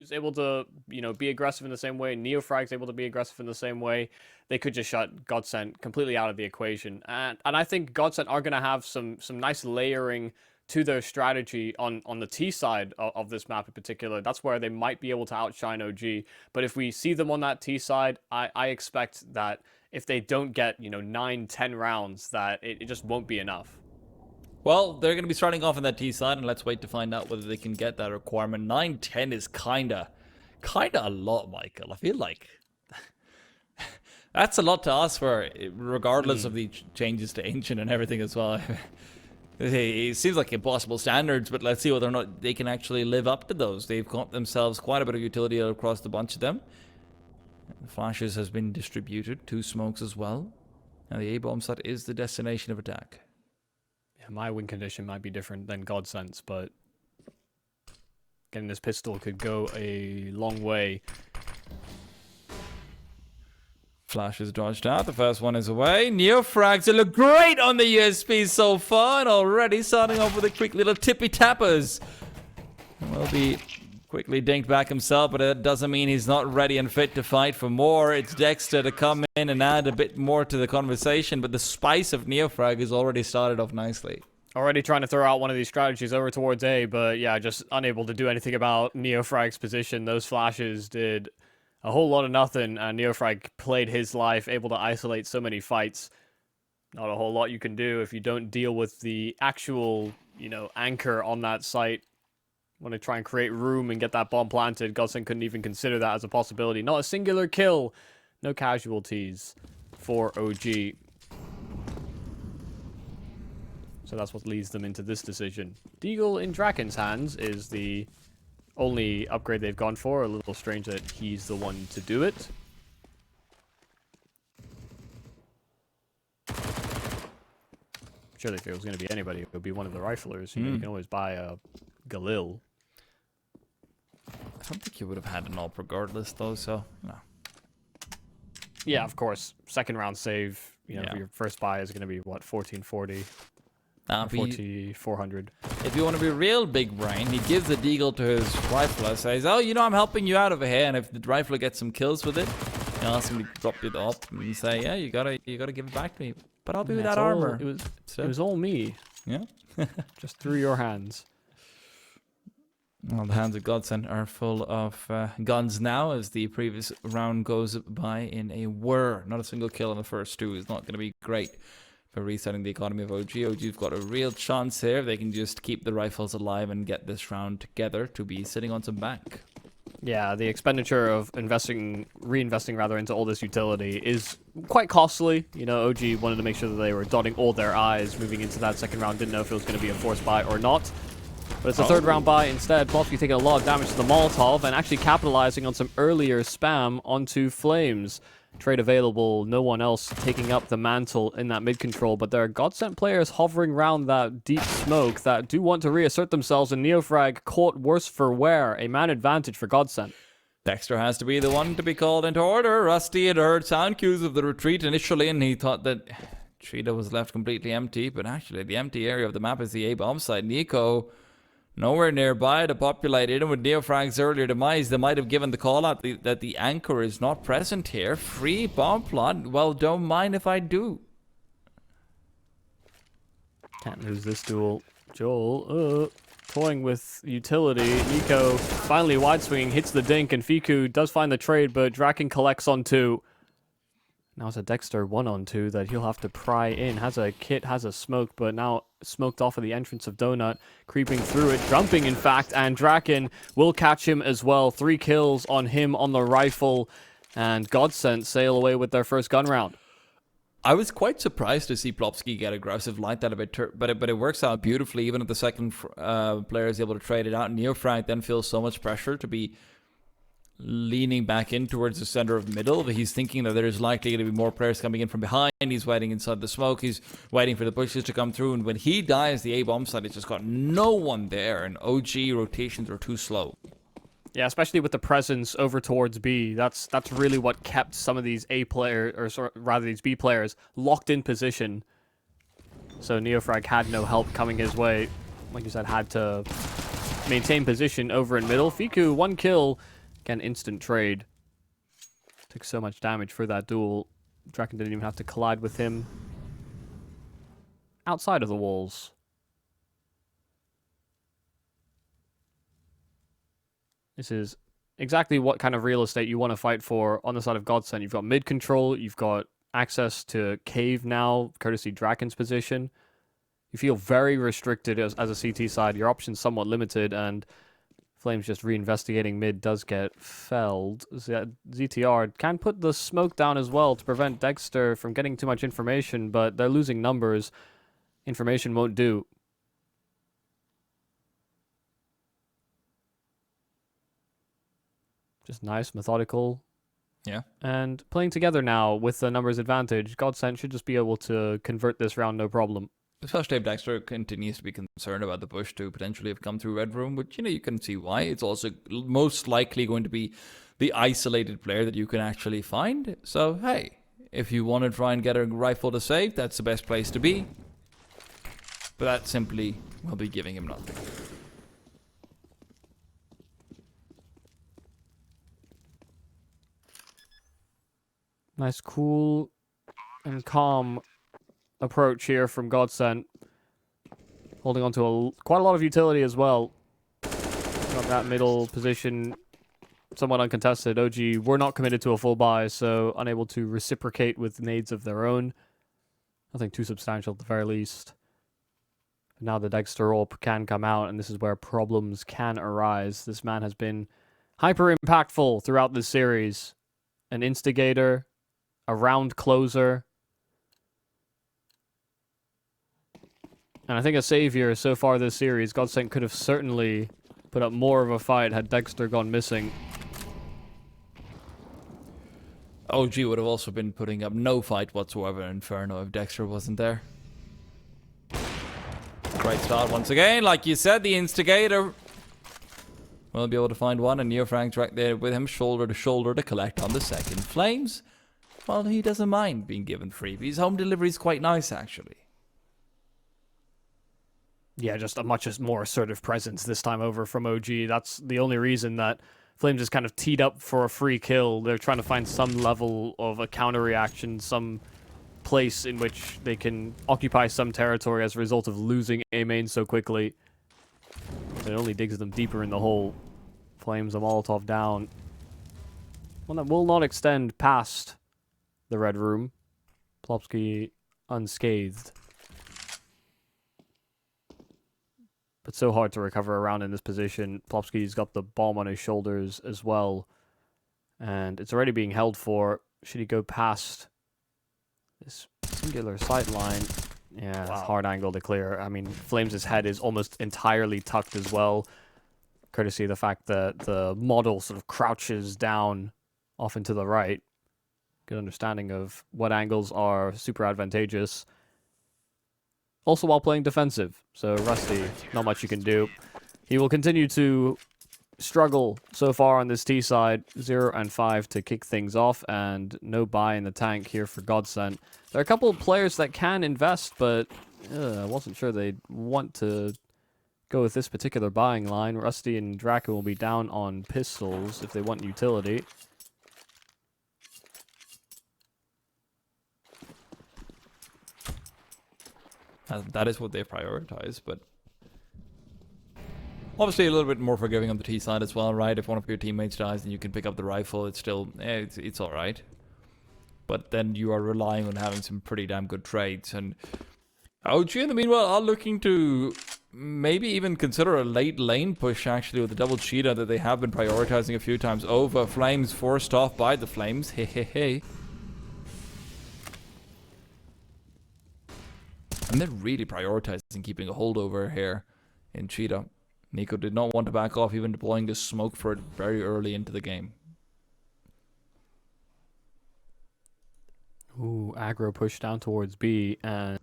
is able to, be aggressive in the same way, NEOFRAG's able to be aggressive in the same way, they could just shut GODSENT completely out of the equation. And I think GODSENT are going to have some nice layering to their strategy on the T side of this map in particular. That's where they might be able to outshine OG. But if we see them on that T side, I expect that if they don't get, 9, 10 rounds, that it just won't be enough. Well, they're going to be starting off on that T side, and let's wait to find out whether they can get that requirement. 9-10 is kinda a lot, Michael. I feel like that's a lot to ask for, regardless of the changes to Ancient and everything as well. It seems like impossible standards, but let's see whether or not they can actually live up to those. They've got themselves quite a bit of utility across the bunch of them. Flashes has been distributed, 2 smokes as well. And the A-bomb site is the destination of attack. My win condition might be different than GODSENT's, but getting this pistol could go a long way. Flash is dodged out. The first one is away. NEOFRAGs look great on the USP so far, and already starting off with a quick little tippy tappers. Will be quickly dinked back himself, but it doesn't mean he's not ready and fit to fight for more. It's degster to come in and add a bit more to the conversation, but the spice of NEOFRAG has already started off nicely. Already trying to throw out one of these strategies over towards A, but yeah, just unable to do anything about NEOFRAG's position. Those flashes did a whole lot of nothing, and NEOFRAG played his life, able to isolate so many fights. Not a whole lot you can do if you don't deal with the actual, anchor on that site. Want to try and create room and get that bomb planted. GODSENT couldn't even consider that as a possibility. Not a singular kill. No casualties for OG. So that's what leads them into this decision. Deagle in Draken's hands is the only upgrade they've gone for. A little strange that he's the one to do it. Surely if it was going to be anybody, it would be one of the riflers. You can always buy a Galil. I don't think you would have had an AWP regardless, though, so no. Yeah, of course. Second round save, your first buy is going to be, what, 1440? 4400. If you want to be real big brain, he gives the deagle to his rifler, says, "Oh, I'm helping you out over here," and if the rifler gets some kills with it, you ask him to drop it up, and you say, "Yeah, you gotta give it back to me, but I'll be with that armor." It was all me. Yeah, just through your hands. Well, the hands of GODSENT are full of guns now, as the previous round goes by in a whir. Not a single kill in the first 2 is not going to be great for resetting the economy of OG. OG've got a real chance here. They can just keep the rifles alive and get this round together to be sitting on some bank. Yeah, the expenditure of reinvesting rather into all this utility is quite costly. OG wanted to make sure that they were dotting all their I's moving into that second round. Didn't know if it was going to be a forced buy or not. But it's a third round buy instead. Plopski taking a lot of damage to the Molotov and actually capitalizing on some earlier spam onto Flames. Trade available, no one else taking up the mantle in that mid-control, but there are GODSENT players hovering around that deep smoke that do want to reassert themselves, and NEOFRAG caught worse for wear. A man advantage for GODSENT. Dexter has to be the one to be called into order. Rusty had heard sound cues of the retreat initially, and he thought that Trita was left completely empty, but actually the empty area of the map is the A-bomb site. Niko nowhere nearby to populate it, and with NEOFRAG's earlier demise, they might have given the call out that the anchor is not present here. Free bomb plot. Well, don't mind if I do. Can't lose this duel. Joel, toying with utility. Niko finally wide swinging, hits the dink, and Fiku does find the trade, but Draken collects on 2. Now it's a degster 1-on-2 that he'll have to pry in. Has a kit, has a smoke, but now smoked off of the entrance of Donut. Creeping through it, jumping in fact, and Draken will catch him as well. 3 kills on him on the rifle, and GODSENT sail away with their first gun round. I was quite surprised to see Plopski get aggressive like that, but it works out beautifully. Even if the second player is able to trade it out, NEOFRAG then feels so much pressure to be leaning back in towards the center of middle. He's thinking that there's likely going to be more players coming in from behind. He's waiting inside the smoke. He's waiting for the bushes to come through. And when he dies, the A-bomb side has just got no one there. And OG rotations are too slow. Yeah, especially with the presence over towards B. That's really what kept some of these A players, or rather these B players, locked in position. So NEOFRAG had no help coming his way. Like you said, had to maintain position over in middle. Fiku, 1 kill. Again, instant trade. Took so much damage for that duel. Draken didn't even have to collide with him. Outside of the walls. This is exactly what kind of real estate you want to fight for on the side of GODSENT. You've got mid control, you've got access to cave now, courtesy Draken's position. You feel very restricted as a CT side. Your options somewhat limited, and Flames just reinvestigating mid does get felled. ZTR can put the smoke down as well to prevent degster from getting too much information, but they're losing numbers. Information won't do. Just nice, methodical. Yeah. And playing together now with the numbers advantage, GODSENT should just be able to convert this round no problem. Especially if degster continues to be concerned about the push to potentially have come through Red Room, but you can see why. It's also most likely going to be the isolated player that you can actually find. So, hey, if you want to try and get a rifle to save, that's the best place to be. But that simply will be giving him nothing. Nice, cool, and calm approach here from GODSENT. Holding on to quite a lot of utility as well. Got that middle position somewhat uncontested. OG were not committed to a full buy, so unable to reciprocate with nades of their own. Nothing too substantial at the very least. Now the degster roll can come out, and this is where problems can arise. This man has been hyper impactful throughout this series. An instigator, a round closer, and I think a savior so far this series. GODSENT could have certainly put up more of a fight had degster gone missing. OG would have also been putting up no fight whatsoever in Inferno if degster wasn't there. Great start once again. Like you said, the instigator will be able to find one, and NEOFRAG's right there with him, shoulder to shoulder, to collect on the second. Flames, well, he doesn't mind being given freebies. Home delivery is quite nice, actually. Yeah, just a much more assertive presence this time over from OG. That's the only reason that Flames is kind of teed up for a free kill. They're trying to find some level of a counter reaction, some place in which they can occupy some territory as a result of losing A main so quickly. It only digs them deeper in the hole. Flames a Molotov down. One that will not extend past the red room. Plopski unscathed. But so hard to recover around in this position. Plopski's got the bomb on his shoulders as well. And it's already being held for. Should he go past this singular sight line? Yeah, wow. It's hard angle to clear. I mean, Flames' head is almost entirely tucked as well. Courtesy of the fact that the model sort of crouches down off and to the right. Good understanding of what angles are super advantageous. Also while playing defensive. So Rusty, not much you can do. He will continue to struggle so far on this T side. 0 and 5 to kick things off, and no buy in the tank here for GODSENT. There are a couple of players that can invest, but I wasn't sure they'd want to go with this particular buying line. Rusty and Draken will be down on pistols if they want utility. That is what they prioritize, but obviously a little bit more forgiving on the T side as well, right? If one of your teammates dies and you can pick up the rifle, it's still, it's all right. But then you are relying on having some pretty damn good trades. And OG, in the meanwhile, are looking to maybe even consider a late lane push, actually, with the double cheetah that they have been prioritizing a few times over. Flames forced off by the Flames. Hey, hey, hey. And they're really prioritizing keeping a holdover here in Cheetah. niko did not want to back off, even deploying this smoke for it very early into the game. Ooh, aggro push down towards B, and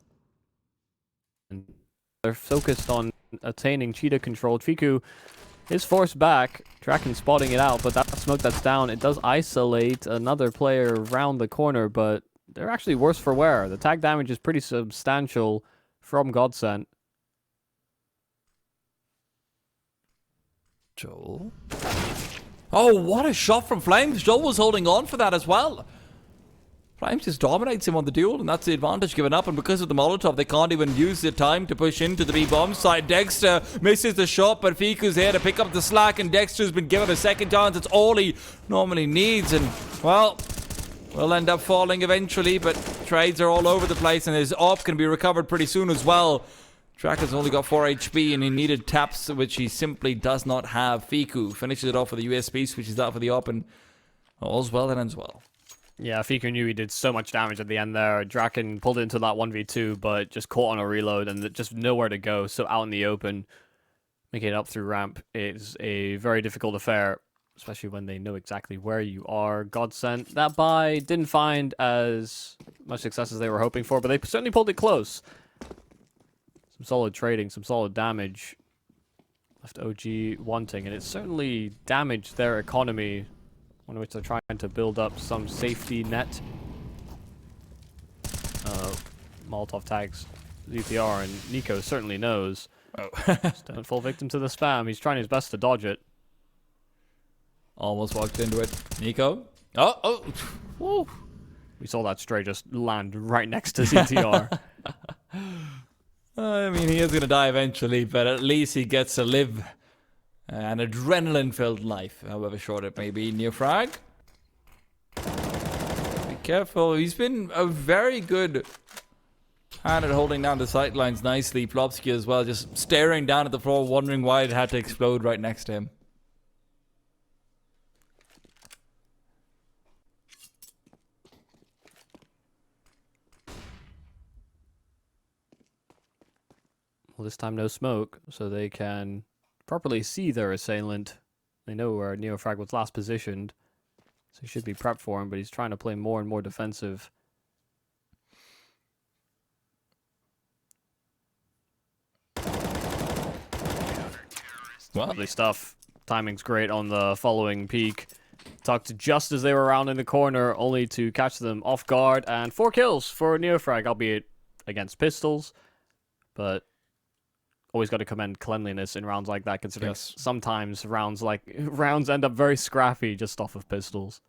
they're focused on attaining Cheetah control. Triku is forced back. Draken spotting it out, but that smoke that's down, it does isolate another player around the corner, but they're actually worse for wear. The tag damage is pretty substantial from GODSENT. Joel. Oh, what a shot from Flames. Joel was holding on for that as well. Flames just dominates him on the duel, and that's the advantage given up. And because of the Molotov, they can't even use the time to push into the B-bomb side. Degster misses the shot, but Fiku's here to pick up the slack, and Dexter's been given a second chance. It's all he normally needs, and, well, will end up falling eventually, but trades are all over the place, and his op can be recovered pretty soon as well. Draken's only got 4 HP, and he needed taps, which he simply does not have. Fiku finishes it off with a USB, switches out for the op, and all's well that ends well. Yeah, Fiku knew he did so much damage at the end there. Draken pulled into that 1v2, but just caught on a reload and just nowhere to go. So out in the open, making it up through ramp is a very difficult affair, especially when they know exactly where you are. GODSENT, that buy didn't find as much success as they were hoping for, but they certainly pulled it close. Some solid trading, some solid damage. Left OG wanting, and it certainly damaged their economy, one of which they're trying to build up some safety net. Molotov tags ZTR, and Niko certainly knows. Oh. Just don't fall victim to the spam. He's trying his best to dodge it. Almost walked into it. Niko? Oh! Woo. We saw that stray just land right next to ZTR. I mean, he is going to die eventually, but at least he gets to live an adrenaline-filled life, however short it may be. NEOFRAG? Be careful. He's been a very good hand at holding down the sightlines nicely. Plopski as well, just staring down at the floor, wondering why it had to explode right next to him. Well, this time no smoke, so they can properly see their assailant. They know where NEOFRAG was last positioned, so he should be prepped for him, but he's trying to play more and more defensive. Lovely stuff. Timing's great on the following peek. Tucked just as they were around in the corner, only to catch them off guard, and 4 kills for NEOFRAG, albeit against pistols, but always got to commend cleanliness in rounds like that, considering sometimes rounds end up very scrappy just off of pistols.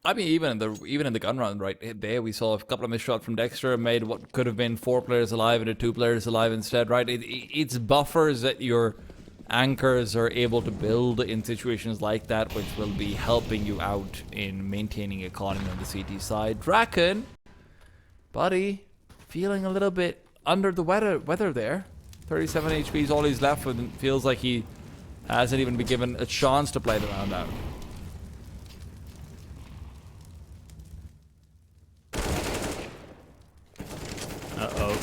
I mean, even in the gun round right there, we saw a couple of missed shots from Dexter, made what could have been 4 players alive into 2 players alive instead, right? It's buffers that your anchors are able to build in situations like that, which will be helping you out in maintaining economy on the CT side. Draken, buddy, feeling a little bit under the weather there. 37 HP is all he's left with, and feels like he hasn't even been given a chance to play the round out. Uh-oh.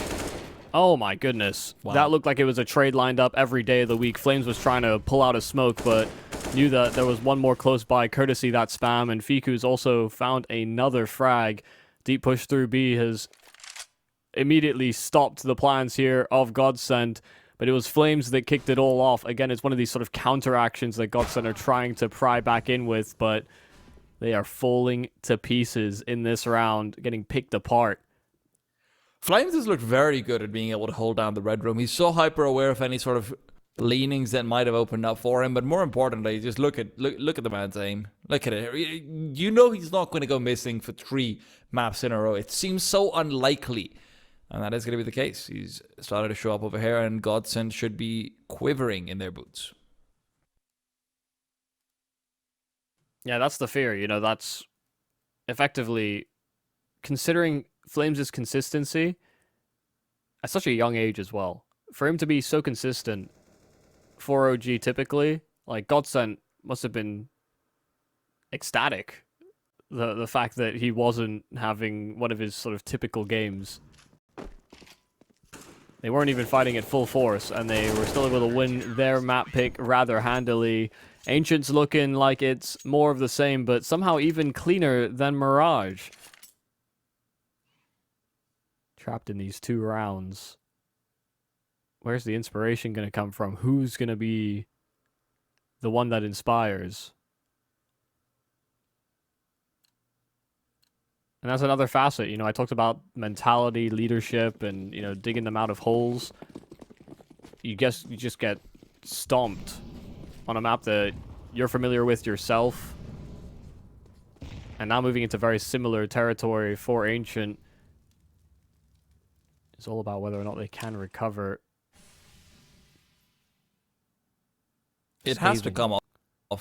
Oh my goodness. Wow. That looked like it was a trade lined up every day of the week. Flames was trying to pull out a smoke, but knew that there was one more close by, courtesy that spam, and Fiku's also found another frag. Deep push through B has immediately stopped the plans here of GODSENT, but it was Flames that kicked it all off. Again, it's one of these sort of counter actions that GODSENT are trying to pry back in with, but they are falling to pieces in this round, getting picked apart. Flames has looked very good at being able to hold down the red room. He's so hyper aware of any sort of leanings that might have opened up for him, but more importantly, just look at the man's aim. Look at it. You know he's not going to go missing for 3 maps in a row. It seems so unlikely. And that is going to be the case. He's started to show up over here, and GODSENT should be quivering in their boots. Yeah, that's the fear. You know, that's effectively, considering Flames' consistency at such a young age as well. For him to be so consistent for OG typically, like, GODSENT must have been ecstatic. The fact that he wasn't having one of his sort of typical games. They weren't even fighting at full force, and they were still able to win their map pick rather handily. Ancient's looking like it's more of the same, but somehow even cleaner than Mirage. Trapped in these 2 rounds. Where's the inspiration going to come from? Who's going to be the one that inspires? And that's another facet. You know, I talked about mentality, leadership, and, you know, digging them out of holes. You just get stomped on a map that you're familiar with yourself. And now moving into very similar territory for Ancient. It's all about whether or not they can recover. It has to come off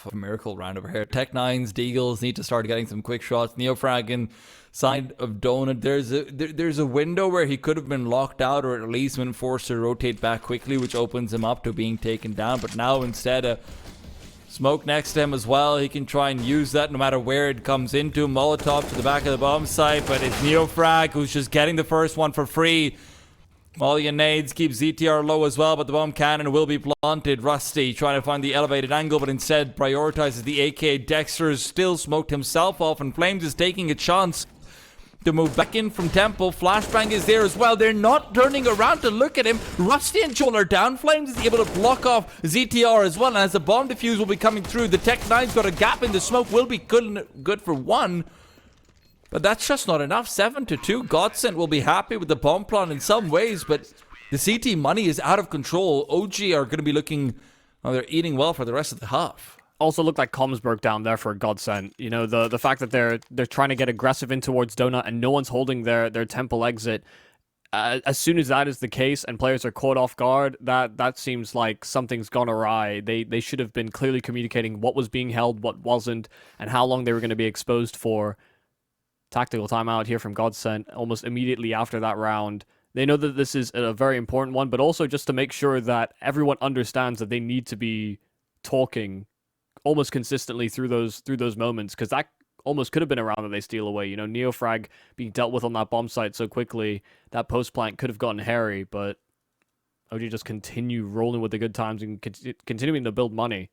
of a miracle round over here. Tech9's, Deagles need to start getting some quick shots. NEOFRAG inside of Donut. There's a window where he could have been locked out or at least been forced to rotate back quickly, which opens him up to being taken down. But now instead, smoke next to him as well. He can try and use that no matter where it comes into. Molotov to the back of the bomb site, but it's NEOFRAG who's just getting the first one for free. Molly and nades keep ZTR low as well, but the bomb cannon will be planted. Rusty trying to find the elevated angle, but instead prioritizes the AK. degster still smoked himself off, and Flames is taking a chance to move back in from Temple. Flashbang is there as well. They're not turning around to look at him. Rusty and Joel are down. Flames is able to block off ZTR as well, and as the bomb defuse will be coming through, the Tech9's got a gap in the smoke. Will be good for one. But that's just not enough. 7-2. GODSENT will be happy with the bomb plant in some ways, but the CT money is out of control. OG are going to be looking... Well, they're eating well for the rest of the half. Also looked like comms broke down there for GODSENT. You know, the fact that they're trying to get aggressive in towards Donut and no one's holding their temple exit. As soon as that is the case and players are caught off guard, that seems like something's gone awry. They should have been clearly communicating what was being held, what wasn't, and how long they were going to be exposed for. Tactical timeout here from GODSENT almost immediately after that round. They know that this is a very important one, but also just to make sure that everyone understands that they need to be talking almost consistently through those moments, because that almost could have been a round that they steal away. You know, NEOFRAG being dealt with on that bomb site so quickly, that post plant could have gotten hairy, but OG just continue rolling with the good times and continuing to build money.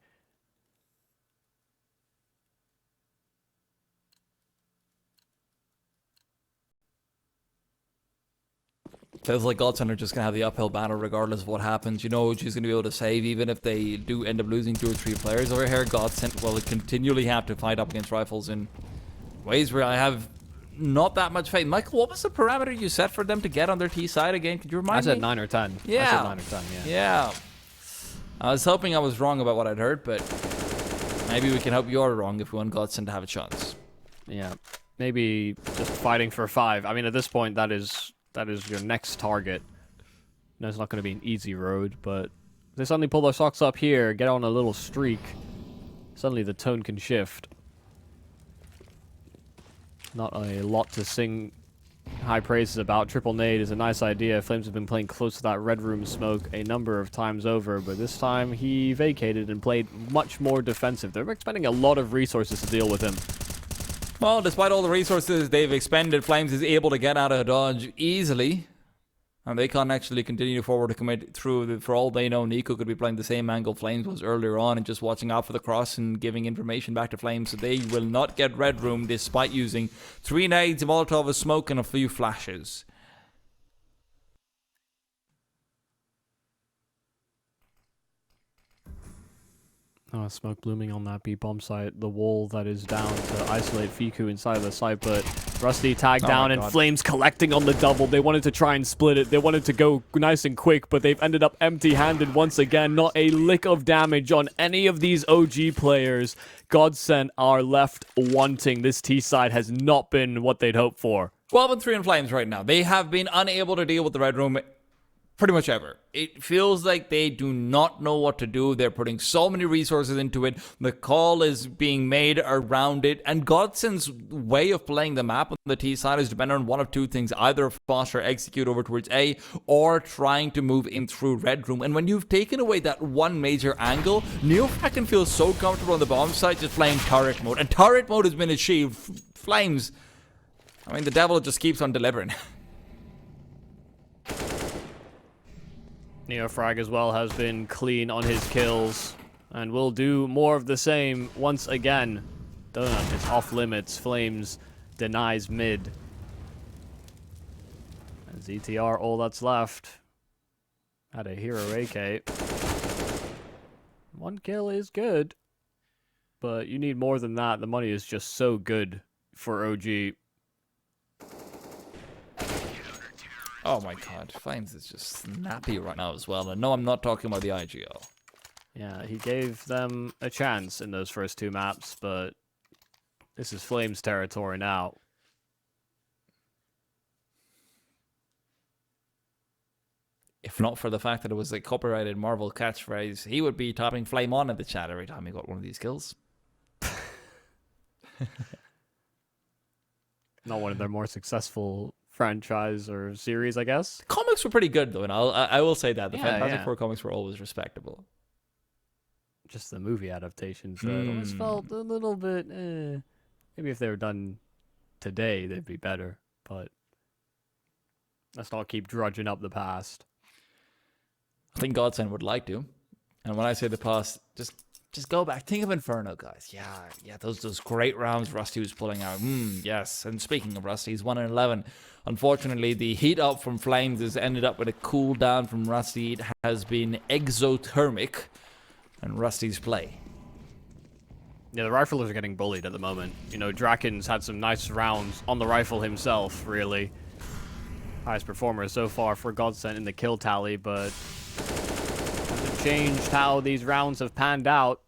Feels like GODSENT are just going to have the uphill battle regardless of what happens. You know, she's going to be able to save even if they do end up losing 2 or 3 players over here. GODSENT will continually have to fight up against rifles in ways where I have not that much faith. Michael, what was the parameter you set for them to get on their T side again? Could you remind me? I said 9 or 10. Yeah. I said 9 or 10, yeah. Yeah. I was hoping I was wrong about what I'd heard, but maybe we can hope you're wrong if we want GODSENT to have a chance. Yeah. Maybe just fighting for 5. I mean, at this point, that is your next target. No, it's not going to be an easy road, but if they suddenly pull their socks up here, get on a little streak, suddenly the tone can shift. Not a lot to sing high praises about. Triple nade is a nice idea. Flames have been playing close to that red room smoke a number of times over, but this time he vacated and played much more defensive. They're expending a lot of resources to deal with him. Well, despite all the resources they've expended, Flames is able to get out of dodge easily. And they can't actually continue forward to commit through. For all they know, niko could be playing the same angle Flames was earlier on and just watching out for the cross and giving information back to Flames. So they will not get red room despite using 3 nades, a Molotov, a smoke, and a few flashes. Oh, smoke blooming on that B bomb site. The wall that is down to isolate Fiku inside of the site, but Rusty tagged down and Flames collecting on the double. They wanted to try and split it. They wanted to go nice and quick, but they've ended up empty-handed once again. Not a lick of damage on any of these OG players. GODSENT are left wanting. This T side has not been what they'd hoped for. 12-3 in Flames right now. They have been unable to deal with the red room pretty much ever. It feels like they do not know what to do. They're putting so many resources into it. The call is being made around it. And GODSENT's way of playing the map on the T side is dependent on one of 2 things. Either faster execute over towards A or trying to move in through red room. And when you've taken away that one major angle, NEOFRAG can feel so comfortable on the bomb site just playing turret mode. And turret mode has been achieved. Flames, I mean, the devil just keeps on delivering. NEOFRAG as well has been clean on his kills and will do more of the same once again. Donut is off limits. Flames denies mid. And ZTR, all that's left. Had a hero AK. 1 kill is good, but you need more than that. The money is just so good for OG. Oh my god, Flames is just snappy right now as well. And no, I'm not talking about the IGO. Yeah, he gave them a chance in those first 2 maps, but this is Flames territory now. If not for the fact that it was a copyrighted Marvel catchphrase, he would be typing flame on in the chat every time he got one of these kills. Not one of their more successful franchise or series, I guess. The comics were pretty good, though, and I will say that. The Yeah, Fantastic yeah. Four comics were always respectable. Just the movie adaptations that always felt a little bit, maybe if they were done today, they'd be better. But let's not keep drudging up the past. I think GODSENT would like to. And when I say the past, just go back. Think of Inferno, guys. Yeah, those great rounds Rusty was pulling out. Yes. And speaking of Rusty, he's 1-11. Unfortunately, the heat up from Flames has ended up with a cool down from Rusty. It has been exothermic. And Rusty's play. Yeah, the riflers are getting bullied at the moment. You know, Draken's had some nice rounds on the rifle himself, really. Highest performer so far for GODSENT in the kill tally, but hasn't changed how these rounds have panned out.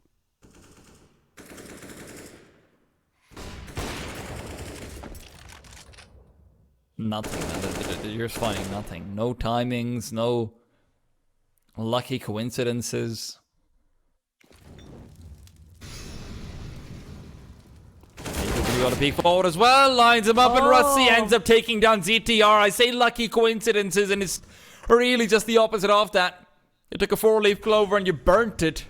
Nothing. You're finding nothing. No timings, no lucky coincidences. You got to peek forward as well. Lines him up, and Rusty ends up taking down ZTR. I say lucky coincidences, and it's really just the opposite of that. You took a 4-leaf clover and you burnt it.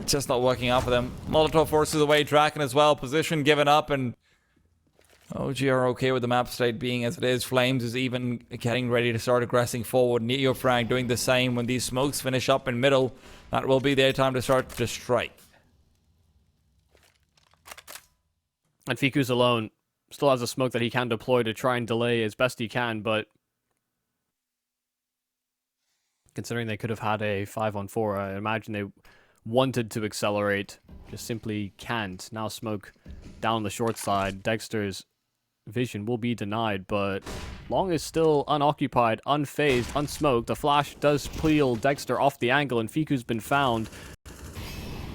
It's just not working out for them. Molotov forces away Draken as well. Position given up, and OG are okay with the map state being as it is. Flames is even getting ready to start aggressing forward. NEOFRAG doing the same. When these smokes finish up in middle, that will be their time to start to strike. And Fiku's alone. Still has a smoke that he can deploy to try and delay as best he can, but considering they could have had a 5-on-4, I imagine they wanted to accelerate, just simply can't. Now smoke down the short side. degster's vision will be denied, but Long is still unoccupied, unfazed, unsmoked. The flash does peel degster off the angle, and Fiku's been found.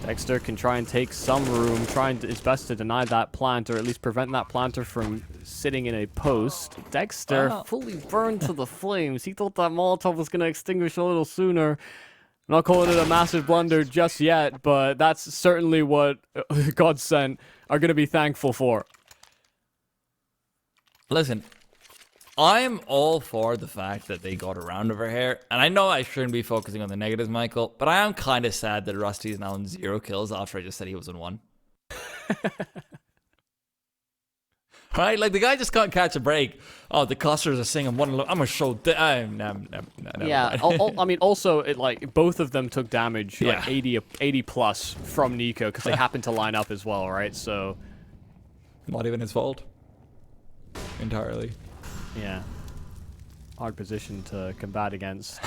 degster can try and take some room, trying his best to deny that plant, or at least prevent that planter from sitting in a post. degster fully burned to the flames. He thought that Molotov was going to extinguish a little sooner. I'm not calling it a massive blunder just yet, but that's certainly what GODSENT are going to be thankful for. Listen, I'm all for the fact that they got around over here, and I know I shouldn't be focusing on the negatives, Michael, but I am kind of sad that Rusty is now on 0 kills after I just said he was on 1. Right? Like, the guy just can't catch a break. Oh, the clusters are singing one alone. I'm going to show... Yeah, I mean, also, both of them took damage, like 80 plus from niko, because they happened to line up as well, right? So... Not even his fault. Entirely. Yeah. Hard position to combat against.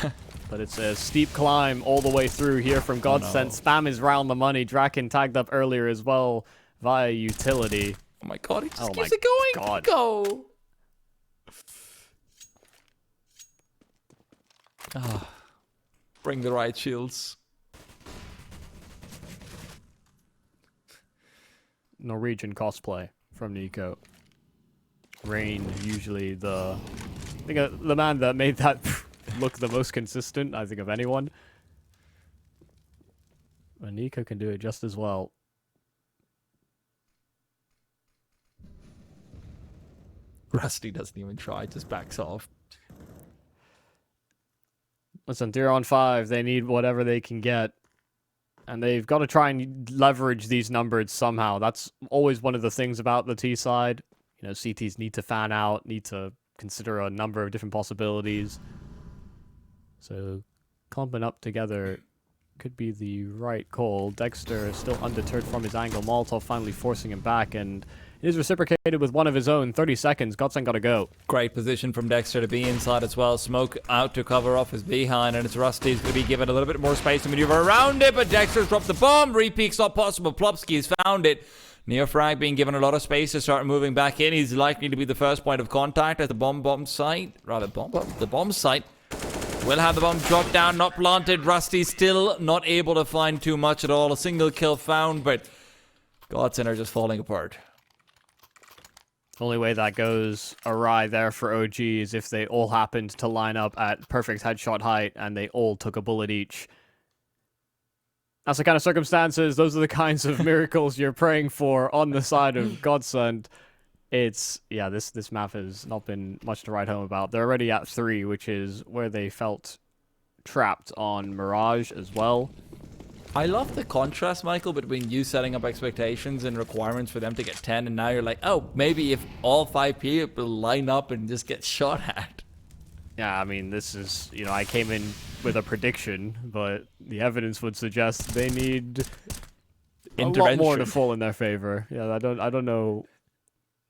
But it's a steep climb all the way through here from GODSENT. no. Spam is round the money. Draken tagged up earlier as well via utility. Oh my god, he just Oh keeps my it going. God. Go. Bring the right shields. Norwegian cosplay from niko. Rain, usually the... I think the man that made that look the most consistent, I think, of anyone. But niko can do it just as well. Rusty doesn't even try, just backs off. Listen, they're on 5. They need whatever they can get. And they've got to try and leverage these numbers somehow. That's always one of the things about the T side. You know, CTs need to fan out, need to consider a number of different possibilities. So, clumping up together could be the right call. degster is still undeterred from his angle. Molotov finally forcing him back, and it is reciprocated with one of his own. 30 seconds. GODSENT got to go. Great position from degster to be inside as well. Smoke out to cover off his behind, and it's Rusty's going to be given a little bit more space to maneuver around it, but degster's dropped the bomb. Repeak's not possible. Plopski has found it. NEOFRAG being given a lot of space to start moving back in. He's likely to be the first point of contact at the bomb site. The bomb site. Will have the bomb drop down, not planted. Rusty still not able to find too much at all. A single kill found, but GODSENT are just falling apart. Only way that goes awry there for OG is if they all happened to line up at perfect headshot height and they all took a bullet each. That's the kind of circumstances, those are the kinds of miracles you're praying for on the side of GODSENT. It's, yeah, this map has not been much to write home about. They're already at 3, which is where they felt trapped on Mirage as well. I love the contrast, Michael, between you setting up expectations and requirements for them to get 10, and now you're like, oh, maybe if all 5 people line up and just get shot at. Yeah, I mean, this is, you know, I came in with a prediction, but the evidence would suggest they need a lot more to fall in their favor. Yeah, I don't know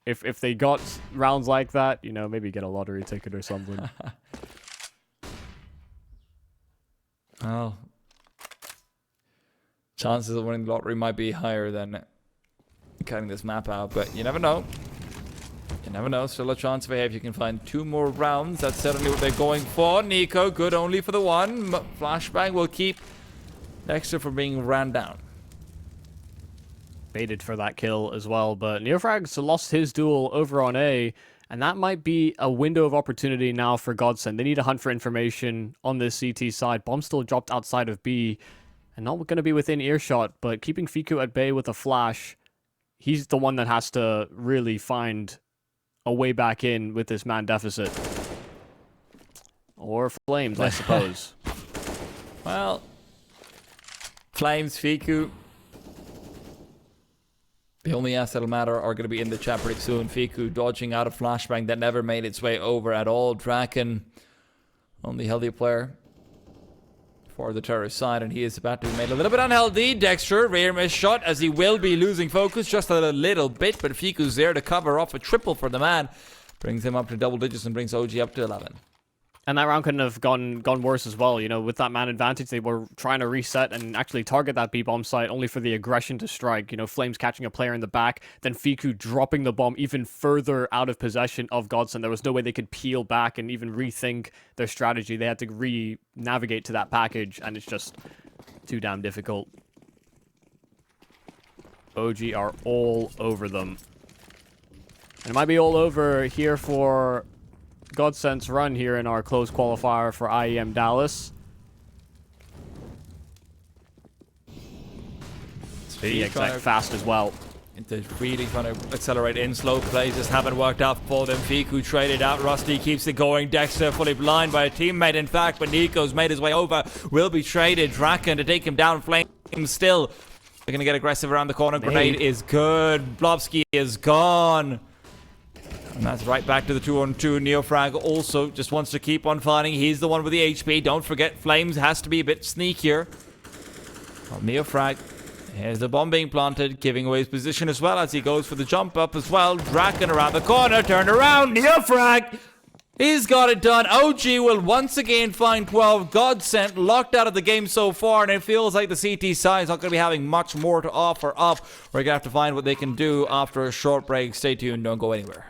if they got rounds like that, you know, maybe get a lottery ticket or something. Oh. Chances of winning the lottery might be higher than cutting this map out, but you never know. You never know. Still a chance if you can find 2 more rounds. That's certainly what they're going for. niko, good only for the 1. Flashbang will keep degster from being ran down. Baited for that kill as well, but NEOFRAG's lost his duel over on A, and that might be a window of opportunity now for GODSENT. They need to hunt for information on this CT side. Bomb still dropped outside of B, and not going to be within earshot, but keeping Fiku at bay with a flash, he's the one that has to really find a way back in with this man deficit. Or Flames, I suppose. Well, Flames, Fiku. The only assets that'll matter are going to be in the chat pretty soon. Fiku dodging out of flashbang that never made its way over at all. Draken, only healthy player for the terrorist side, and he is about to be made a little bit unhealthy. degster, rear miss shot, as he will be losing focus just a little bit, but Fiku's there to cover off a triple for the man. Brings him up to double digits and brings OG up to 11. And that round couldn't have gone worse as well. You know, with that man advantage, they were trying to reset and actually target that B-bomb site only for the aggression to strike. You know, Flames catching a player in the back, then Fiku dropping the bomb even further out of possession of GODSENT. There was no way they could peel back and even rethink their strategy. They had to re-navigate to that package, and it's just too damn difficult. OG are all over them. And it might be all over here for GODSENT's run here in our close qualifier for IEM Dallas. Speedy exec fast as well. Into really trying to accelerate in. Slow plays just haven't worked out for them. Fiku traded out. Rusty keeps it going. degster fully blind by a teammate, in fact, but niko's made his way over. Will be traded. Draken to take him down. Flames still. They're going to get aggressive around the corner. Grenade is good. Plopski is gone. And that's right back to the 2-on-2. NEOFRAG also just wants to keep on fighting. He's the one with the HP. Don't forget, Flames has to be a bit sneakier. Well, NEOFRAG, here's the bomb being planted, giving away his position as well as he goes for the jump up as well. Draken around the corner, turned around. NEOFRAG, he's got it done. OG will once again find 12. GODSENT locked out of the game so far, and it feels like the CT side is not going to be having much more to offer up. We're going to have to find what they can do after a short break. Stay tuned, don't go anywhere.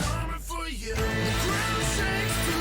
Coming for you. The ground shakes.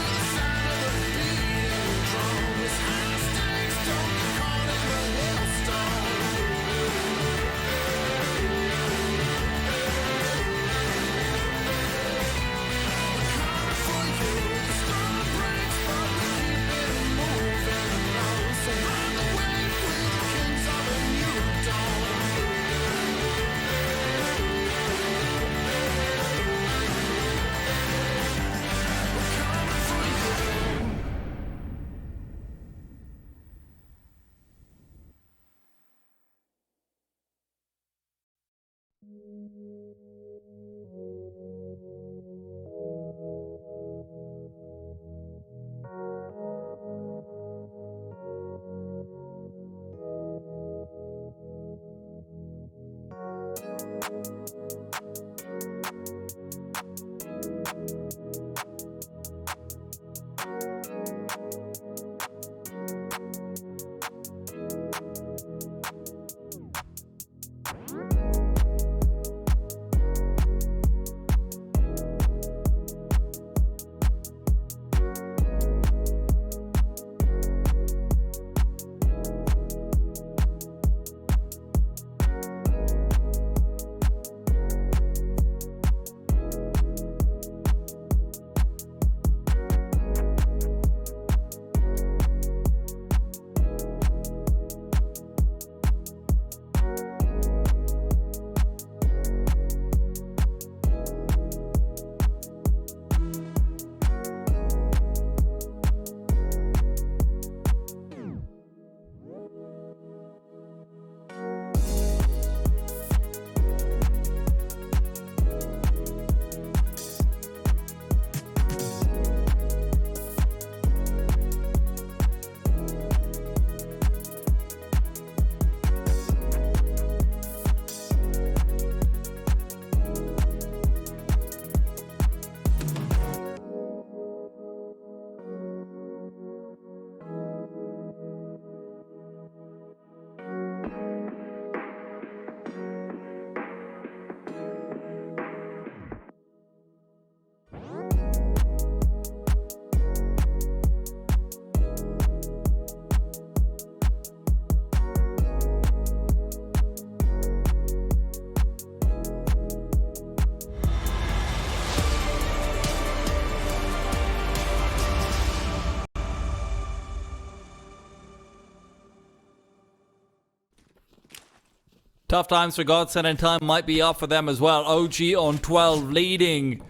Tough times for GODSENT, and time might be up for them as well. OG on 12, leading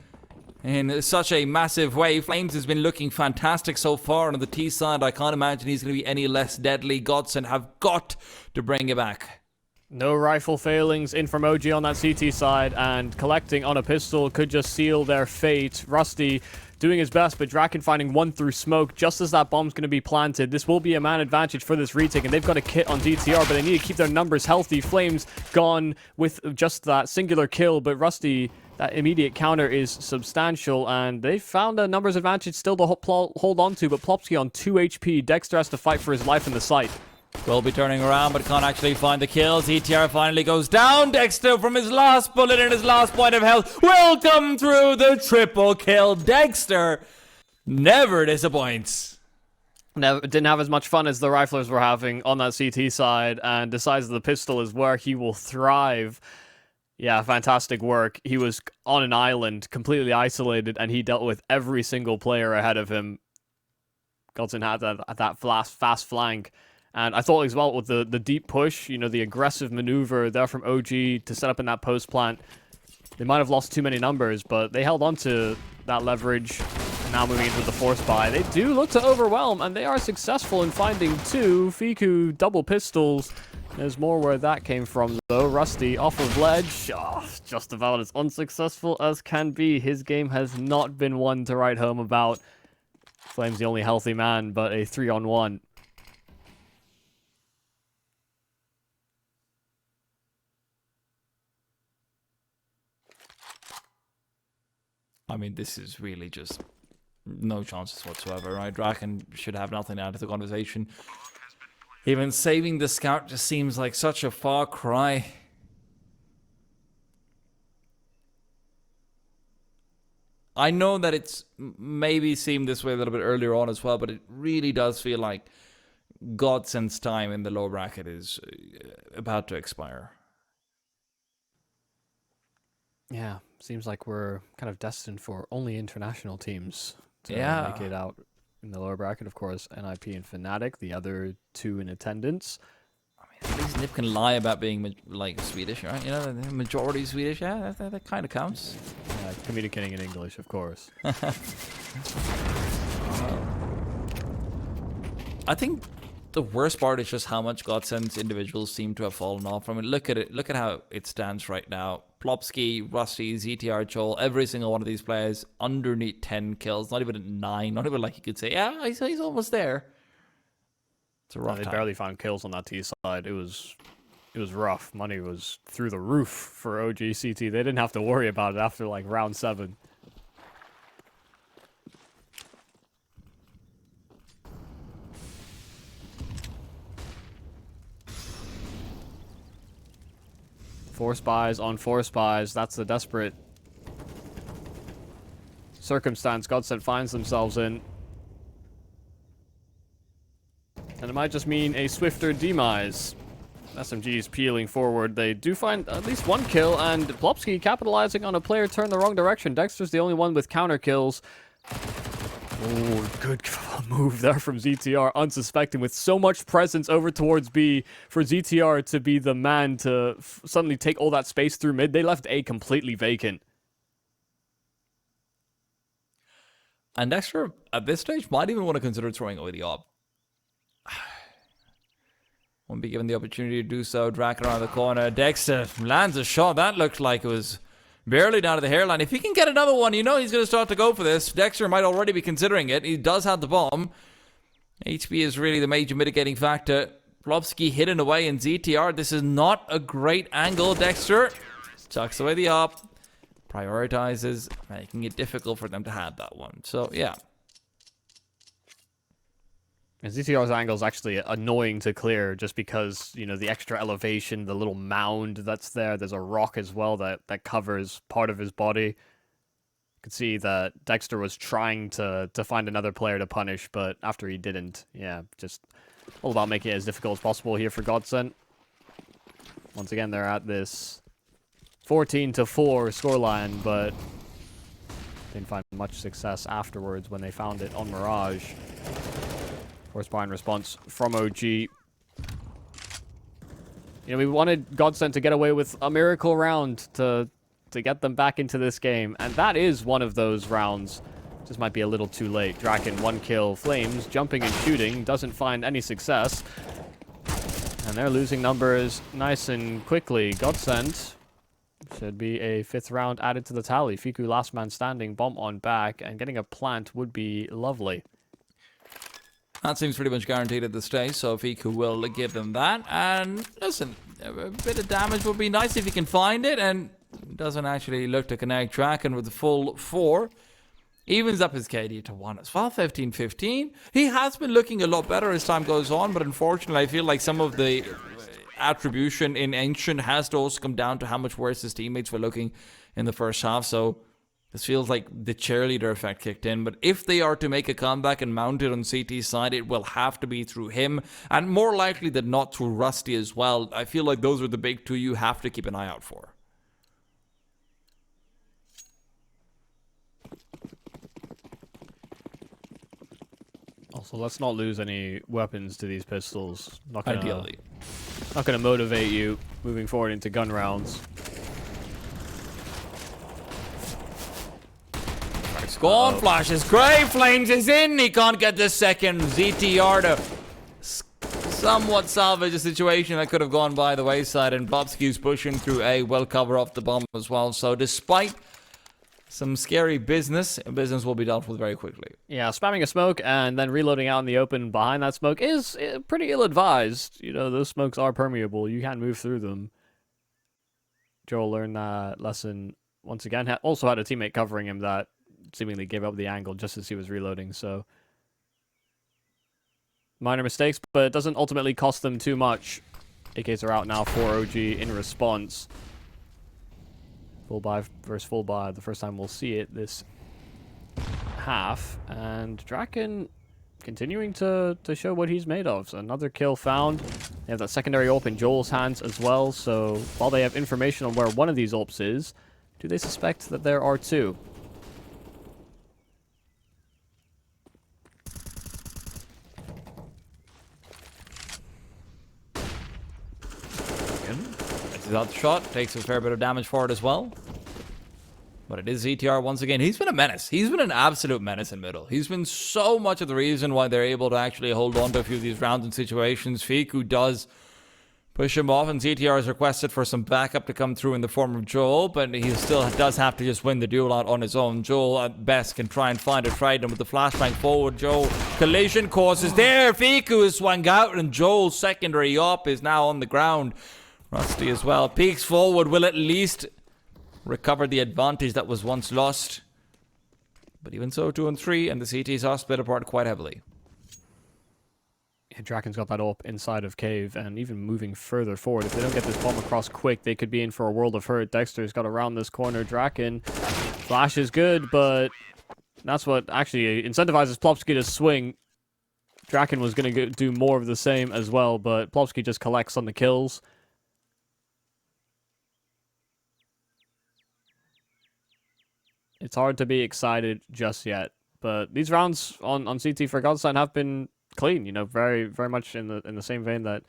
in such a massive way. Flames has been looking fantastic so far on the T side. I can't imagine he's going to be any less deadly. GODSENT have got to bring it back. No rifle failings in from OG on that CT side, and collecting on a pistol could just seal their fate. Rusty doing his best, but Draken finding one through smoke just as that bomb's going to be planted. This will be a man advantage for this retake, and they've got a kit on DTR, but they need to keep their numbers healthy. Flames gone with just that singular kill, but Rusty, that immediate counter is substantial, and they found a numbers advantage still to hold on to, but Plopski on 2 HP. Degster has to fight for his life in the site. Will be turning around, but can't actually find the kills. ETR finally goes down. Degster from his last bullet and his last point of health will come through the triple kill. Degster never disappoints. Didn't have as much fun as the riflers were having on that CT side, and decides that the pistol is where he will thrive. Yeah, fantastic work. He was on an island, completely isolated, and he dealt with every single player ahead of him. GODSENT had that fast flank. And I thought as well with the deep push, you know, the aggressive maneuver there from OG to set up in that post plant. They might have lost too many numbers, but they held on to that leverage. And now moving into the force buy, they do look to overwhelm, and they are successful in finding two Fiku double pistols. There's more where that came from, though. Rusty off of ledge. Oh, just about as unsuccessful as can be. His game has not been one to write home about. Flame's the only healthy man, but a 3-on-1. I mean, this is really just no chances whatsoever, right? Draken should have nothing out of the conversation. Even saving the scout just seems like such a far cry. I know that it's maybe seemed this way a little bit earlier on as well, but it really does feel like GODSENT's time in the low bracket is about to expire. Yeah, seems like we're kind of destined for only international teams to make it out in the lower bracket. Of course, NIP and Fnatic, the other two in attendance. I mean, at least Nip can lie about being like Swedish, right? You know, the majority Swedish. Yeah, that kind of counts. Yeah, communicating in English, of course. I think the worst part is just how much GODSENT's individuals seem to have fallen off. I mean, look at it. Look at how it stands right now. Plopski, Rusty, ZTR, Joel, every single one of these players underneath 10 kills. Not even at 9. Not even like you could say, yeah, he's almost there. It's a rough time. They barely found kills on that T side. It was it was rough. Money was through the roof for OGCT. They didn't have to worry about it after like round 7. Four spies on 4 spies. That's the desperate circumstance GODSENT finds themselves in. And it might just mean a swifter demise. SMG's peeling forward. They do find at least 1 kill, and Plopski capitalizing on a player turn the wrong direction. Dexter's the only one with counter kills. Oh, good move there from ZTR, unsuspecting, with so much presence over towards B for ZTR to be the man to suddenly take all that space through mid. They left A completely vacant. And Dexter, at this stage, might even want to consider throwing away the op. Won't be given the opportunity to do so. Draken around the corner. Dexter lands a shot. That looked like it was barely down to the hairline. If he can get another one, you know he's going to start to go for this. Dexter might already be considering it. He does have the bomb. HP is really the major mitigating factor. Plopski hidden away in ZTR. This is not a great angle. Dexter tucks away the op. Prioritizes, making it difficult for them to have that one. So, yeah. And ZTR's angle is actually annoying to clear just because, you know, the extra elevation, the little mound that's there. There's a rock as well that covers part of his body. You could see that Dexter was trying to find another player to punish, but after he didn't, yeah, just all about making it as difficult as possible here for GODSENT. Once again, they're at this 14-4 scoreline, but didn't find much success afterwards when they found it on Mirage. Force buy in response from OG. You know, we wanted GODSENT to get away with a miracle round to get them back into this game, and that is one of those rounds. Just might be a little too late. Draken, 1 kill. Flames, jumping and shooting, doesn't find any success. And they're losing numbers nice and quickly. GODSENT should be a 5th round added to the tally. Fiku last man standing, bomb on back, and getting a plant would be lovely. That seems pretty much guaranteed at this stage, so Fiku will give them that. And listen, a bit of damage would be nice if he can find it, and doesn't actually look to connect. Draken with the full 4. Evens up his KD to 1 as well, 15-15. He has been looking a lot better as time goes on, but unfortunately I feel like some of the attribution in Ancient has to also come down to how much worse his teammates were looking in the first half, so this feels like the cheerleader effect kicked in. But if they are to make a comeback and mount it on CT's side, it will have to be through him, and more likely than not through Rusty as well. I feel like those are the big 2 you have to keep an eye out for. Also, let's not lose any weapons to these pistols. Ideally. Not gonna motivate you moving forward into gun rounds. Scorn flashes. Grey Flames is in. He can't get the second. ZTR to somewhat salvage a situation that could have gone by the wayside. And Plopski's pushing through A will cover off the bomb as well. So despite some scary business will be dealt with very quickly. Yeah, spamming a smoke and then reloading out in the open behind that smoke is pretty ill-advised. You know, those smokes are permeable. You can't move through them. Joel learned that lesson once again. Also had a teammate covering him that seemingly gave up the angle just as he was reloading, so minor mistakes, but it doesn't ultimately cost them too much. AKs are out now for OG in response. Full buy versus full buy, the first time we'll see it this half, and Draken continuing to show what he's made of. So another kill found. They have that secondary AWP in Joel's hands as well, so while they have information on where one of these AWPs is, do they suspect that there are 2? That shot takes a fair bit of damage for it as well. But it is ZTR once again. He's been a menace. He's been an absolute menace in middle. He's been so much of the reason why they're able to actually hold on to a few of these rounds and situations. Fiku does push him off, and ZTR has requested for some backup to come through in the form of Joel, but he still does have to just win the duel out on his own. Joel at best can try and find a Trident with the flashbang forward. Joel, collision course is there. Fiku is swung out, and Joel's secondary up is now on the ground. Rusty as well. Peeks forward, will at least recover the advantage that was once lost. But even so, 2 and 3, and the CTs are split apart quite heavily. Yeah, Draken's got that up inside of Cave, and even moving further forward. If they don't get this bomb across quick, they could be in for a world of hurt. Dexter's got around this corner. Draken, flash is good, but that's what actually incentivizes Plopski to swing. Draken was going to do more of the same as well, but Plopski just collects on the kills. It's hard to be excited just yet, but these rounds on CT for GODSENT have been clean, you know, very much in the same vein that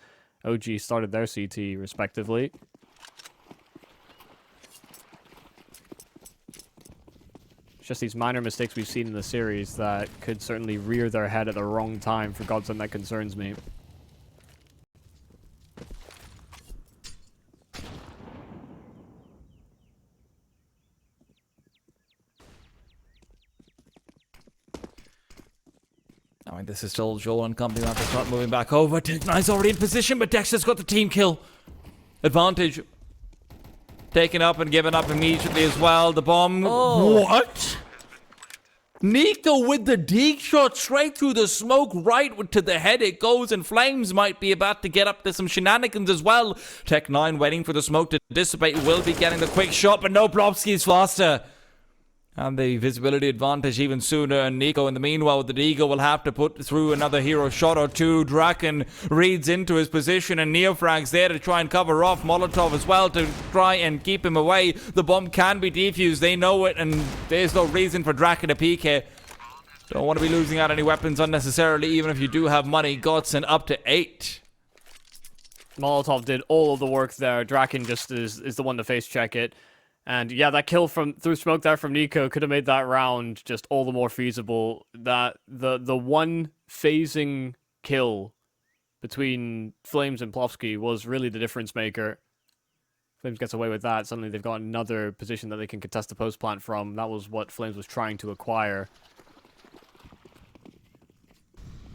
OG started their CT respectively. It's just these minor mistakes we've seen in the series that could certainly rear their head at the wrong time for GODSENT that concerns me. I mean, this is still Joel and company have to start moving back over. Tech9's already in position, but Dexter's got the team kill. Advantage. Taken up and given up immediately as well. The bomb. Oh. What? Niko with the dig shot straight through the smoke, right to the head it goes, and Flames might be about to get up to some shenanigans as well. Tech9 waiting for the smoke to dissipate, will be getting the quick shot, but no, Plopski is faster. And the visibility advantage even sooner, and Niko in the meanwhile with the Deagle will have to put through another hero shot or two. Draken reads into his position, and NEOFRAG's there to try and cover off. Molotov as well to try and keep him away. The bomb can be defused, they know it, and there's no reason for Draken to peek here. Don't want to be losing out any weapons unnecessarily, even if you do have money. GODSENT up to 8. Molotov did all of the work there. Draken just is the one to face check it. And yeah, that kill through smoke there from Niko could have made that round just all the more feasible. That the one phasing kill between Flames and Plopski was really the difference maker. Flames gets away with that. Suddenly they've got another position that they can contest the post plant from. That was what Flames was trying to acquire.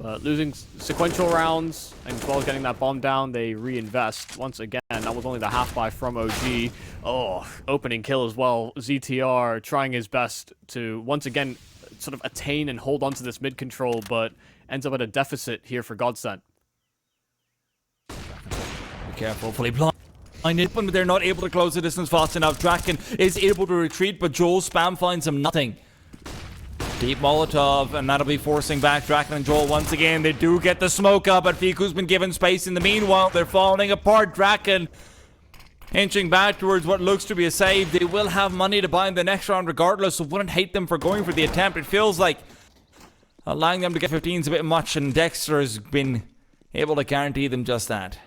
But losing sequential rounds, and as well as getting that bomb down, they reinvest once again. That was only the half buy from OG. Oh, opening kill as well. ZTR trying his best to once again sort of attain and hold onto this mid control, but ends up at a deficit here for GODSENT. Be careful, fully blinded, but they're not able to close the distance fast enough. Draken is able to retreat, but Joel spam finds him nothing. Deep Molotov, and that'll be forcing back Draken and Joel once again. They do get the smoke up, but Fiku's been given space in the meanwhile. They're falling apart. Draken inching back towards what looks to be a save. They will have money to buy in the next round regardless, so wouldn't hate them for going for the attempt. It feels like allowing them to get 15 is a bit much, and Dexter has been able to guarantee them just that.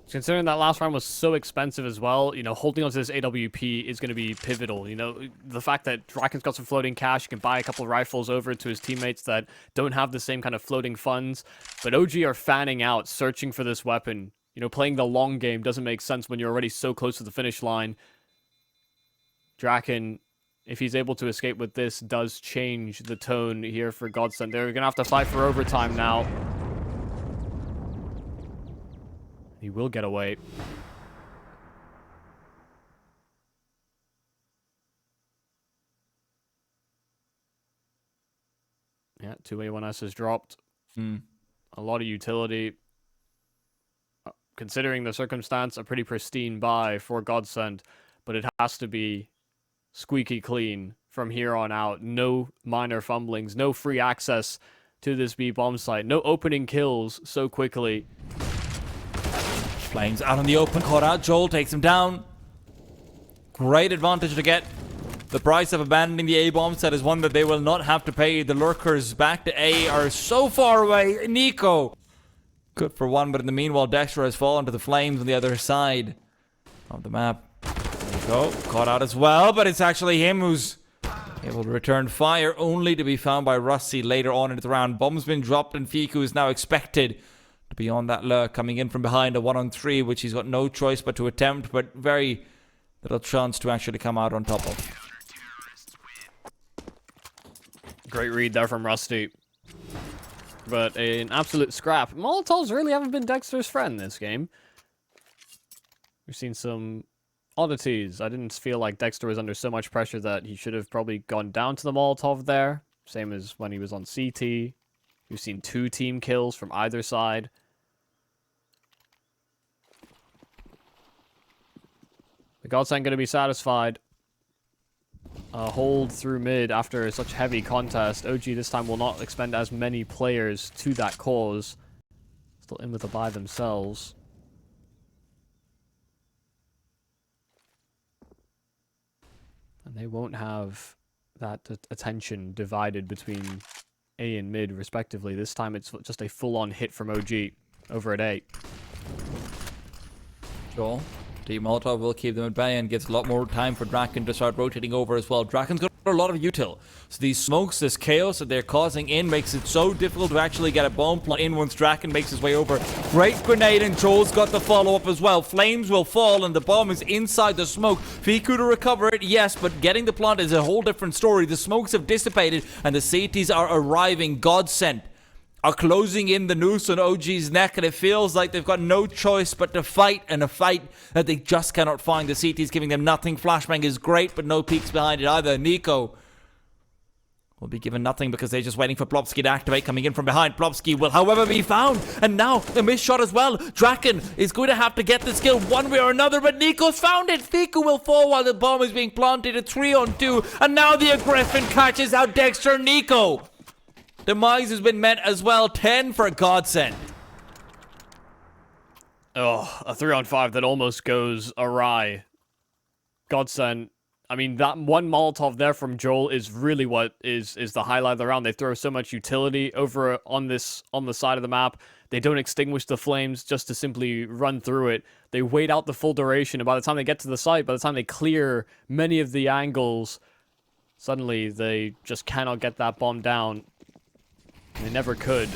Considering that last round was so expensive as well, you know, holding onto this AWP is going to be pivotal. You know, the fact that Draken's got some floating cash, you can buy a couple of rifles over to his teammates that don't have the same kind of floating funds. But OG are fanning out, searching for this weapon. You know, playing the long game doesn't make sense when you're already so close to the finish line. Draken, if he's able to escape with this, does change the tone here for GODSENT. They're going to have to fight for overtime now. He will get away. Yeah, 2A1S is dropped. A lot of utility. Considering the circumstance, a pretty pristine buy for GODSENT, but it has to be squeaky clean from here on out. No minor fumblings, no free access to this B bomb site, no opening kills so quickly. Flames out in the open, caught out. Joel takes him down. Great advantage to get. The price of abandoning the A bomb set is one that they will not have to pay. The lurkers back to A are so far away. Niko, good for one, but in the meanwhile, Dexter has fallen to the Flames on the other side of the map. Niko caught out as well, but it's actually him who's able to return fire, only to be found by Rusty later on into the round. Bomb's been dropped, and Fiku is now expected to be on that lurk, coming in from behind a 1-on-3, which he's got no choice but to attempt, but very little chance to actually come out on top of. Great read there from Rusty. But an absolute scrap. Molotovs really haven't been Dexter's friend this game. We've seen some oddities. I didn't feel like degster was under so much pressure that he should have probably gone down to the Molotov there. Same as when he was on CT. We've seen 2 team kills from either side. The GODSENT going to be satisfied. Hold through mid after such heavy contest. OG this time will not expend as many players to that cause. Still in with the buy themselves. And they won't have that attention divided between A and mid, respectively. This time it's just a full-on hit from OG over at A. Joel, Team Molotov will keep them at bay and gives a lot more time for Draken to start rotating over as well. Draken's got a lot of util. So these smokes, this chaos that they're causing in makes it so difficult to actually get a bomb plant in once Draken makes his way over. Great grenade, and Joel's got the follow-up as well. Flames will fall and the bomb is inside the smoke. Fiku to recover it, yes, but getting the plant is a whole different story. The smokes have dissipated and the CTs are arriving. GODSENT are closing in the noose on OG's neck, and it feels like they've got no choice but to fight, and a fight that they just cannot find. The CT's giving them nothing. Flashbang is great, but no peeks behind it either. niko will be given nothing because they're just waiting for Plopski to activate. Coming in from behind, Plopski will however be found, and now the missed shot as well. Draken is going to have to get this kill one way or another, but niko's found it. Fiku will fall while the bomb is being planted. A 3-on-2, and now the Griffin catches out degster. niko. Demise has been met as well. 10 for GODSENT. Oh, a 3-on-5 that almost goes awry. GODSENT. I mean, that one Molotov there from Joel is really what is the highlight of the round. They throw so much utility over on the side of the map. They don't extinguish the flames just to simply run through it. They wait out the full duration, and by the time they get to the site, by the time they clear many of the angles, suddenly they just cannot get that bomb down. They never could.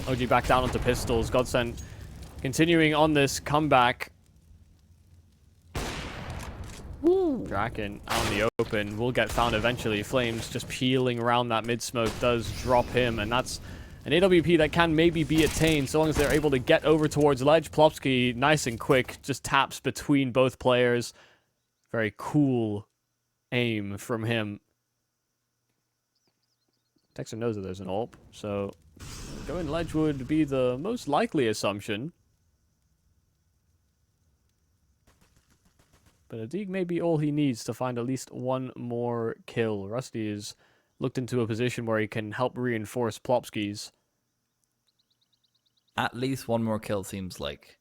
OG back down onto pistols. GODSENT continuing on this comeback. Woo. Draken out in the open will get found eventually. Flames just peeling around that mid smoke does drop him, and that's an AWP that can maybe be attained so long as they're able to get over towards ledge. Plopski, nice and quick, just taps between both players. Very cool aim from him. degster knows that there's an AWP, so going ledge would be the most likely assumption. But a dig may be all he needs to find at least one more kill. Rusty is looked into a position where he can help reinforce Plopski's. At least one more kill seems like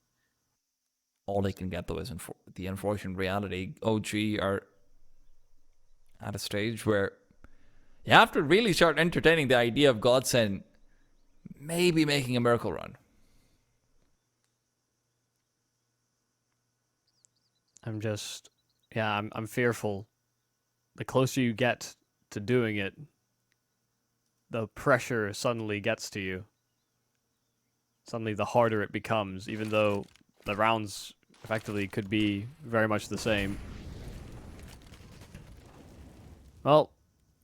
all he can get, though, is the unfortunate reality. OG are at a stage where you have to really start entertaining the idea of GODSENT maybe making a miracle run. I'm fearful. The closer you get to doing it, the pressure suddenly gets to you. Suddenly the harder it becomes, even though the rounds effectively could be very much the same. Well,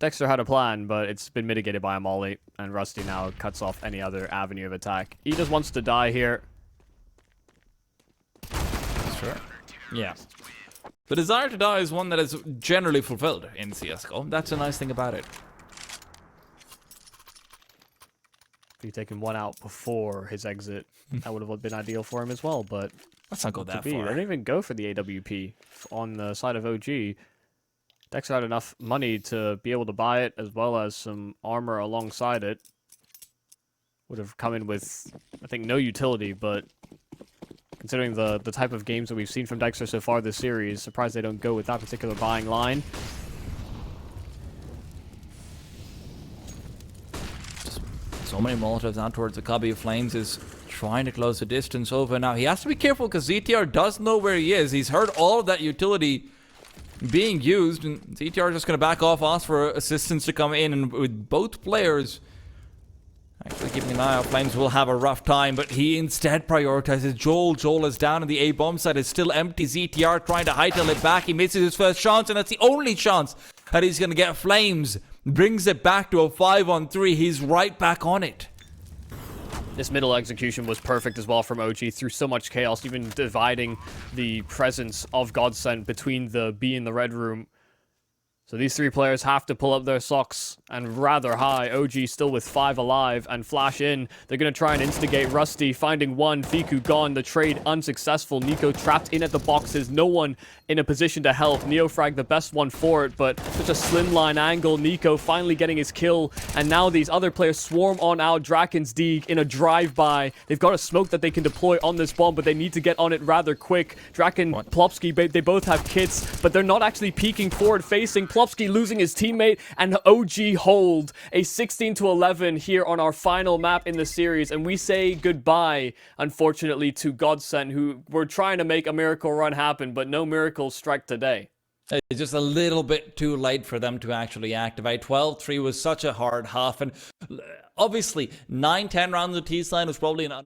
degster had a plan, but it's been mitigated by a molly, and Rusty now cuts off any other avenue of attack. He just wants to die here. Sure. Yeah. The desire to die is one that is generally fulfilled in CSGO. That's a nice thing about it. If he'd taken one out before his exit, that would have been ideal for him as well, but let's not go that far. They don't even go for the AWP on the side of OG. degster had enough money to be able to buy it, as well as some armor alongside it. Would have come in with, I think, no utility, but considering the type of games that we've seen from degster so far this series, surprised they don't go with that particular buying line. So many Molotovs out towards the cubby of Flames is trying to close the distance over. Now, he has to be careful because ZTR does know where he is. He's heard all of that utility being used, and ZTR is just going to back off, ask for assistance to come in, and with both players actually keeping an eye out, Flames will have a rough time, but he instead prioritizes Joel. Joel is down, and the A-bomb site is still empty. ZTR trying to hightail it back. He misses his first chance, and that's the only chance that he's going to get. Flames brings it back to a 5-on-3. He's right back on it. This middle execution was perfect as well from OG, through so much chaos, even dividing the presence of GODSENT between the B and the red room. So these 3 players have to pull up their socks, and rather high. OG still with 5 alive, and flash in. They're going to try and instigate Rusty, finding 1. Fiku gone, the trade unsuccessful. Niko trapped in at the boxes, no one in a position to help. NEOFRAG the best one for it, but such a slimline angle. Niko finally getting his kill, and now these other players swarm on out. Draken's Deke in a drive-by. They've got a smoke that they can deploy on this bomb, but they need to get on it rather quick. Draken, Plopski, they both have kits, but they're not actually peeking forward facing. Plopski losing his teammate, and OG hold a 16-11 here on our final map in the series, and we say goodbye, unfortunately, to GODSENT, who were trying to make a miracle run happen, but no miracles strike today. It's just a little bit too late for them to actually activate. 12-3 was such a hard half, and obviously 9-10 rounds of T-Side was probably an